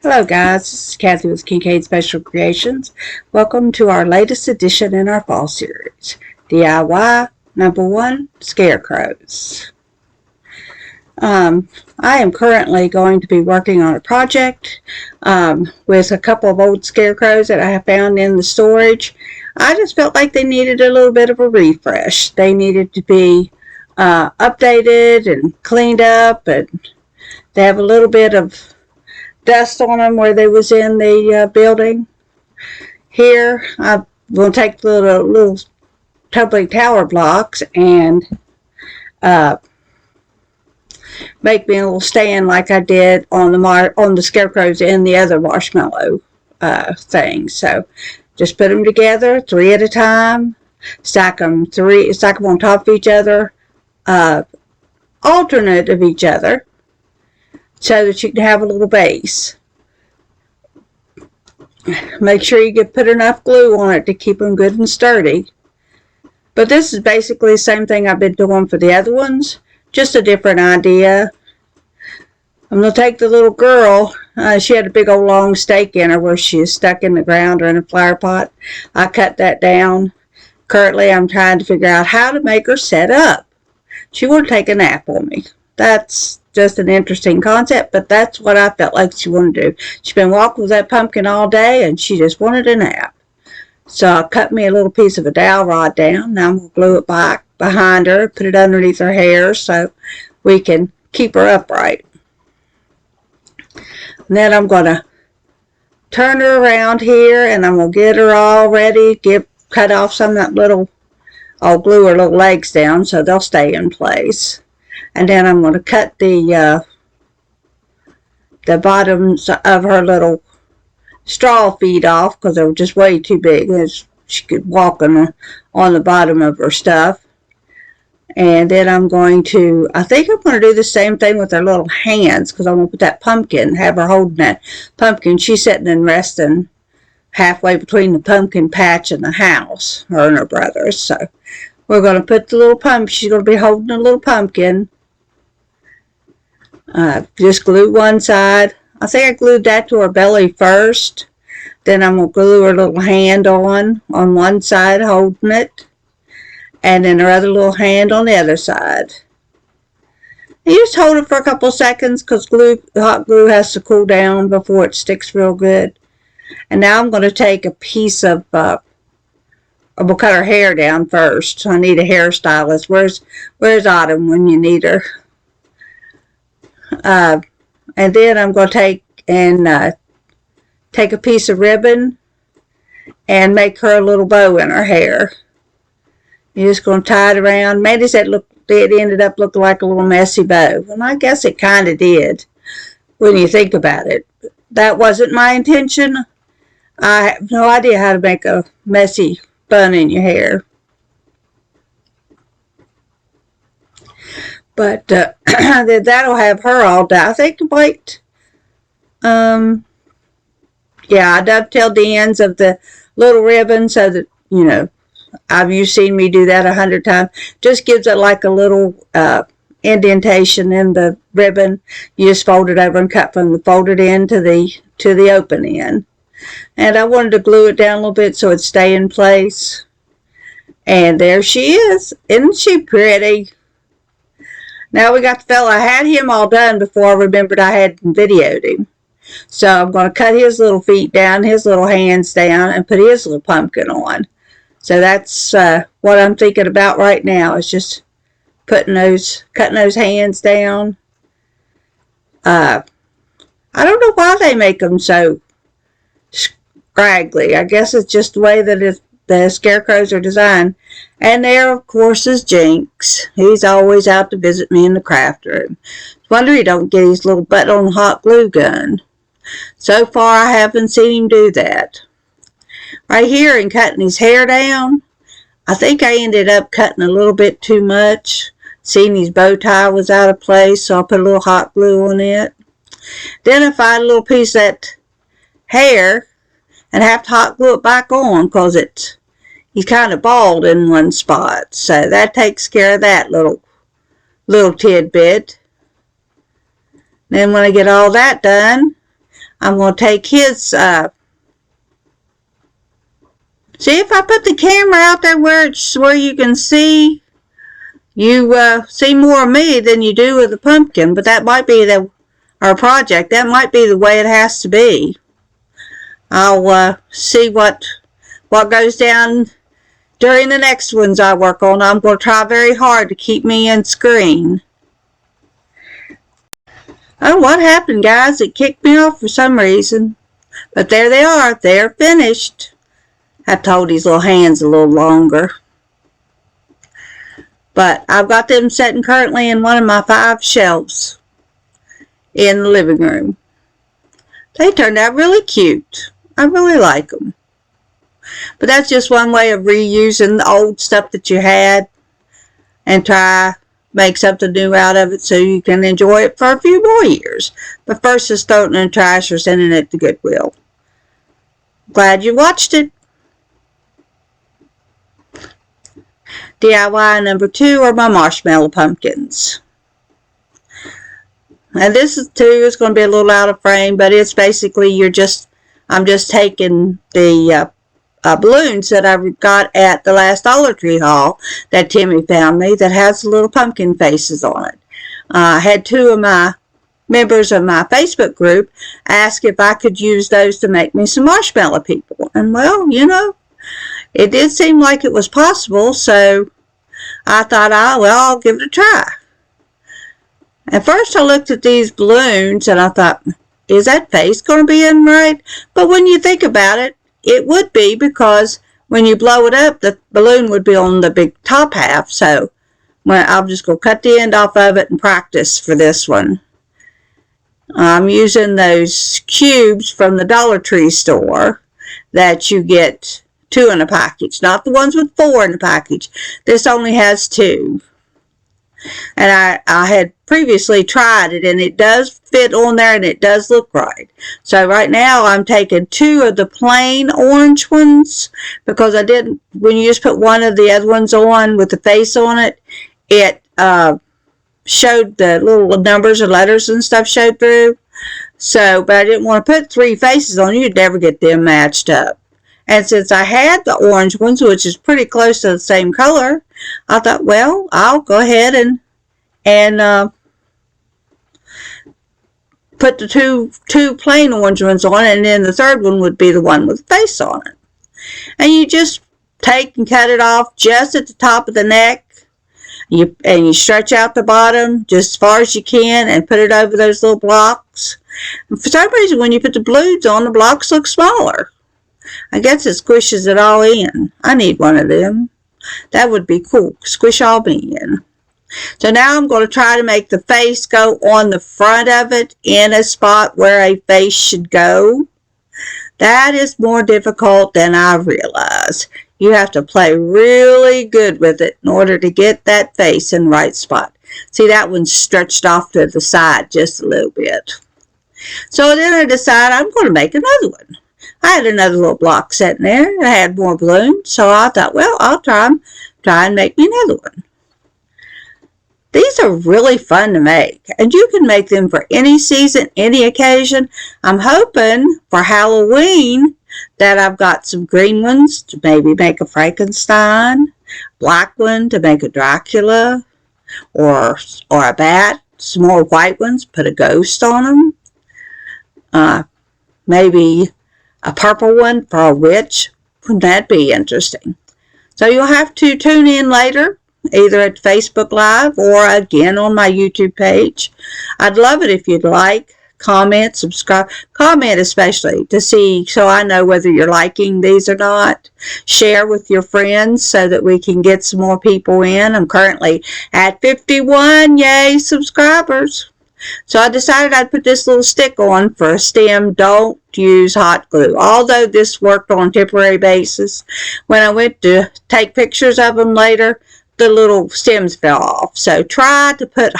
Hello guys, this is Kathy with Kincaid Special Creations. Welcome to our latest edition in our fall series, DIY #1 Scarecrows. I am currently going to be working on a project with a couple of old scarecrows that I have found in the storage. I just felt like they needed a little bit of a refresh. They needed to be updated and cleaned up, and they have a little bit of dust on them where they was in the building. Here, I'm going to take the little tumbling tower blocks and make me a little stand like I did on the scarecrows in the other marshmallow thing. So, just put them together 3 at a time. Stack them on top of each other, alternate of each other, so that you can have a little base. Make sure you put enough glue on it to keep them good and sturdy. But this is basically the same thing I've been doing for the other ones, just a different idea. I'm going to take the little girl. She had a big old long stake in her where she is stuck in the ground or in a flower pot. I cut that down. Currently, I'm trying to figure out how to make her set up. She won't take a nap on me. That's just an interesting concept, but that's what I felt like she wanted to do. She's been walking with that pumpkin all day, and she just wanted a nap. So I cut me a little piece of a dowel rod down. Now I'm going to glue it back behind her, put it underneath her hair so we can keep her upright. And then I'm going to turn her around here, and I'm going to get her all ready, cut off some of that little, I'll glue her little legs down so they'll stay in place. And then I'm going to cut the bottoms of her little straw feet off because they were just way too big. She could walk on the bottom of her stuff. And then I think I'm going to do the same thing with her little hands because I'm going to put that pumpkin, have her holding that pumpkin. She's sitting and resting halfway between the pumpkin patch and the house, her and her brothers. So we're going to put the little pumpkin, she's going to be holding a little pumpkin. Just glue one side. I think I glued that to her belly first. Then I'm going to glue her little hand on one side, holding it. And then her other little hand on the other side. And you just hold it for a couple seconds because hot glue has to cool down before it sticks real good. And now I'm going to take a piece of, we'll cut her hair down first. I need a hairstylist. Where's Autumn when you need her? And then I'm going to take a piece of ribbon and make her a little bow in her hair. You're just going to tie it around. Mandy said it ended up looking like a little messy bow. And I guess it kind of did when you think about it. That wasn't my intention. I have no idea how to make a messy bun in your hair. But that'll have her all done. I think I dovetailed the ends of the little ribbon so that, you've seen me do that 100 times. Just gives it like a little indentation in the ribbon. You just fold it over and cut from the folded end to the open end. And I wanted to glue it down a little bit so it'd stay in place. And there she is. Isn't she pretty? Now we got the fella. I had him all done before I remembered I hadn't videoed him. So I'm going to cut his little feet down, his little hands down, and put his little pumpkin on. So that's what I'm thinking about right now, is just cutting those hands down. I don't know why they make them so scraggly. I guess it's just the way that the scarecrows are designed. And there, of course, is Jinx. He's always out to visit me in the craft room. Wonder he don't get his little butt on the hot glue gun. So far, I haven't seen him do that. Right here, in cutting his hair down, I think I ended up cutting a little bit too much. Seeing his bow tie was out of place, so I put a little hot glue on it. Then I find a little piece of that hair and have to hot glue it back on because he's kind of bald in one spot. So that takes care of that little tidbit. Then when I get all that done, I'm going to take his, see if I put the camera out there where you can see, you see more of me than you do of the pumpkin, but that might be our project. That might be the way it has to be. I'll see what goes down during the next ones I work on. I'm going to try very hard to keep me in screen. Oh, what happened, guys? It kicked me off for some reason. But there they are. They're finished. I have to hold these little hands a little longer. But I've got them sitting currently in one of my 5 shelves in the living room. They turned out really cute. I really like them. But that's just one way of reusing the old stuff that you had and try make something new out of it so you can enjoy it for a few more years. But first, just throwing it in the trash or sending it to Goodwill. Glad you watched it. DIY number 2 are my marshmallow pumpkins. And this is going to be a little out of frame, but it's basically I'm just taking the balloons that I got at the last Dollar Tree haul that Timmy found me that has little pumpkin faces on it. I had 2 of my members of my Facebook group ask if I could use those to make me some marshmallow people. And well, it did seem like it was possible, so I thought, I'll give it a try. At first I looked at these balloons and I thought, is that face going to be in right? But when you think about it, it would be, because when you blow it up, the balloon would be on the big top half. So I'm just going to cut the end off of it and practice for this one. I'm using those cubes from the Dollar Tree store that you get 2 in a package, not the ones with 4 in the package. This only has 2. And I had previously tried it, and it does fit on there, and it does look right. So right now I'm taking 2 of the plain orange ones, because I didn't, when you just put one of the other ones on with the face on it, it showed the little numbers and letters and stuff showed through. So, but I didn't want to put 3 faces on. You'd never get them matched up. And since I had the orange ones, which is pretty close to the same color, I thought, well, I'll go ahead and put the two plain orange ones on it, and then the third one would be the one with the face on it. And you just take and cut it off just at the top of the neck, and you stretch out the bottom just as far as you can and put it over those little blocks. And for some reason, when you put the balloons on, the blocks look smaller. I guess it squishes it all in. I need one of them. That would be cool. Squish all me in. So now I'm going to try to make the face go on the front of it in a spot where a face should go. That is more difficult than I realized. You have to play really good with it in order to get that face in the right spot. See, that one's stretched off to the side just a little bit. So then I decided I'm going to make another one. I had another little block sitting there. I had more balloons, so I thought, well, I'll try and make me another one. These are really fun to make, and you can make them for any season, any occasion. I'm hoping for Halloween that I've got some green ones to maybe make a Frankenstein, black one to make a Dracula, or a bat, some more white ones, put a ghost on them, maybe a purple one for a witch. Wouldn't that be interesting? So you'll have to tune in later, either at Facebook Live or again on my YouTube page. I'd love it if you'd like, comment, subscribe, comment especially to see, so I know whether you're liking these or not. Share with your friends so that we can get some more people in. I'm currently at 51, yay, subscribers. So I decided I'd put this little stick on for a stem. Don't use hot glue. Although this worked on a temporary basis, when I went to take pictures of them later, the little stems fell off. So try to put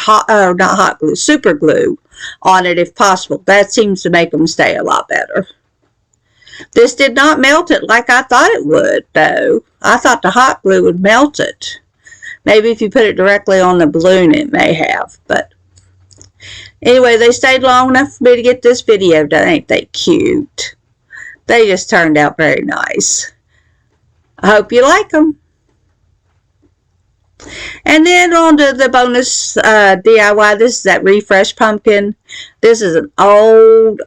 super glue on it if possible. That seems to make them stay a lot better. This did not melt it like I thought it would, though. I thought the hot glue would melt it. Maybe if you put it directly on the balloon, it may have, but Anyway, they stayed long enough for me to get this video done. Ain't they cute? They just turned out very nice. I hope you like them. And then on to the bonus DIY. This is that refresh pumpkin. This is an old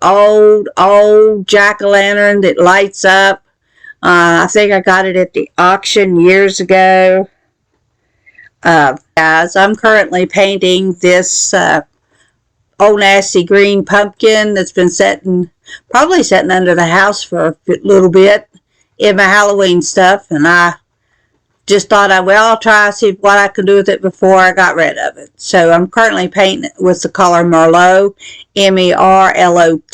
jack-o'-lantern that lights up. I think I got it at the auction years ago. Guys, I'm currently painting this old nasty green pumpkin that's been probably sitting under the house for a little bit in my Halloween stuff, and I just thought I'll try to see what I could do with it before I got rid of it. So I'm currently painting it with the color Merlot, M-E-R-L-O-T.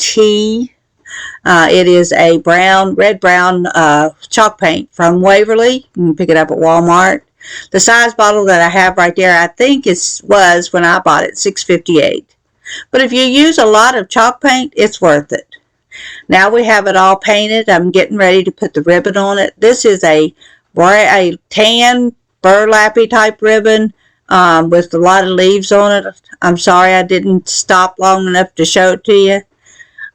It is a red-brown chalk paint from Waverly. You can pick it up at Walmart. The size bottle that I have right there, I think was when I bought it, $6.58. But if you use a lot of chalk paint, it's worth it. Now we have it all painted. I'm getting ready to put the ribbon on it. This is a tan burlappy type ribbon with a lot of leaves on it. I'm sorry I didn't stop long enough to show it to you.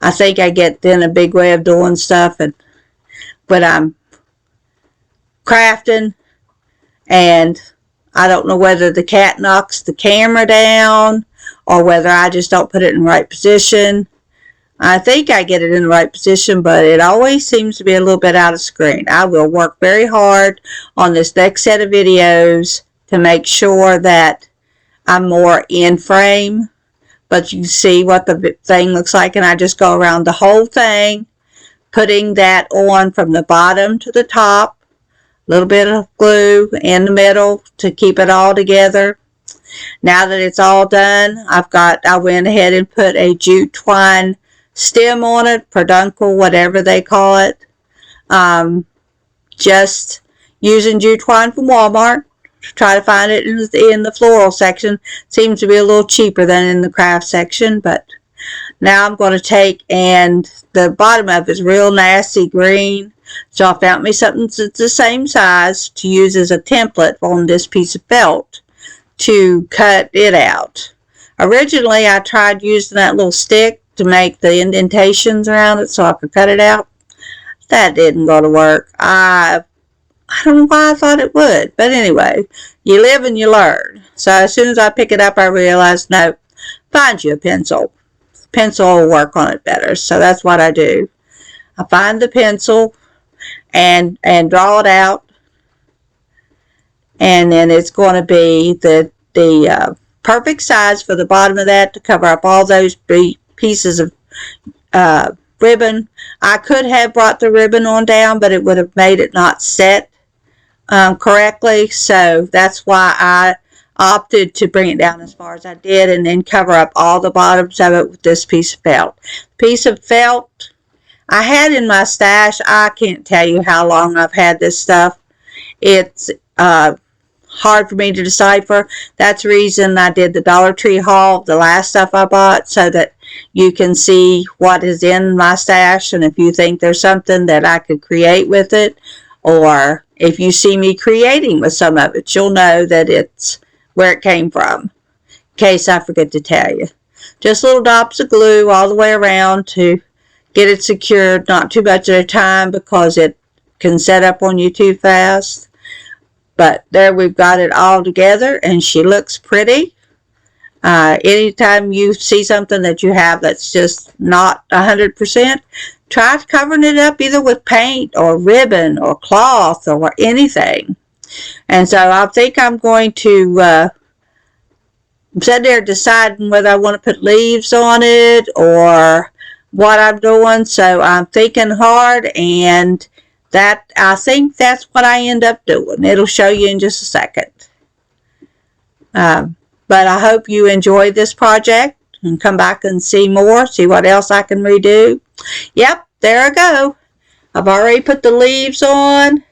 I think I get in a big way of doing stuff, but I'm crafting, and I don't know whether the cat knocks the camera down or whether I just don't put it in the right position. I think I get it in the right position, but it always seems to be a little bit out of screen. I will work very hard on this next set of videos to make sure that I'm more in frame. But you see what the thing looks like, and I just go around the whole thing, putting that on from the bottom to the top. A little bit of glue in the middle to keep it all together. Now that it's all done, I went ahead and put a jute twine stem on it, peduncle, whatever they call it. Just using jute twine from Walmart. Try to find it in the floral section. Seems to be a little cheaper than in the craft section, but now I'm going to take, and the bottom of it is real nasty green. So I found me something that's the same size to use as a template on this piece of felt to cut it out. Originally, I tried using that little stick to make the indentations around it so I could cut it out. That didn't go to work. I don't know why I thought it would. But anyway, you live and you learn. So as soon as I pick it up, I realized, no, find you a pencil. Pencil will work on it better. So that's what I do. I find the pencil and draw it out. And then it's going to be the perfect size for the bottom of that to cover up all those pieces of ribbon. I could have brought the ribbon on down, but it would have made it not set correctly. So that's why I opted to bring it down as far as I did and then cover up all the bottoms of it with this piece of felt. Piece of felt I had in my stash. I can't tell you how long I've had this stuff. It's hard for me to decipher. That's the reason I did the Dollar Tree haul, the last stuff I bought, so that you can see what is in my stash, and if you think there's something that I could create with it, or if you see me creating with some of it, you'll know that it's where it came from, in case I forget to tell you. Just little dots of glue all the way around to get it secured, not too much at a time because it can set up on you too fast. But there we've got it all together, and she looks pretty. Anytime you see something that you have that's just not 100%, try covering it up either with paint or ribbon or cloth or anything. And so I think I'm going to sit there deciding whether I want to put leaves on it or what I'm doing. So I'm thinking hard, and I think that's what I end up doing. It'll show you in just a second. But I hope you enjoyed this project and come back and see more, see what else I can redo. Yep, there I go. I've already put the leaves on.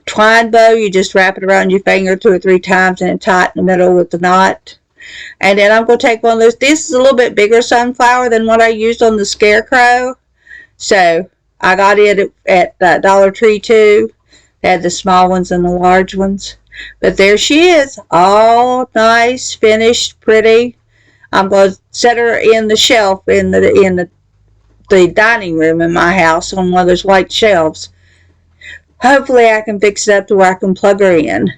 Twine bow, you just wrap it around your finger 2 or 3 times and tie it in the middle with the knot. And then I'm going to take one of those. This is a little bit bigger sunflower than what I used on the Scarecrow. So I got it at Dollar Tree too. They had the small ones and the large ones. But there she is, all nice, finished, pretty. I'm going to set her in the shelf in the dining room in my house on one of those white shelves. Hopefully I can fix it up to where I can plug her in.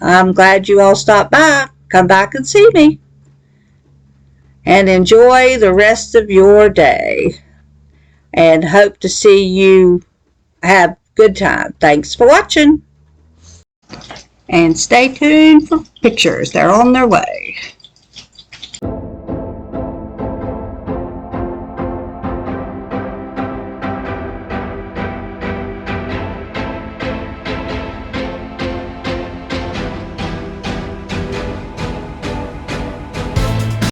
I'm glad you all stopped by. Come back and see me. And enjoy the rest of your day. And hope to see you have a good time. Thanks for watching. And stay tuned for pictures. They're on their way.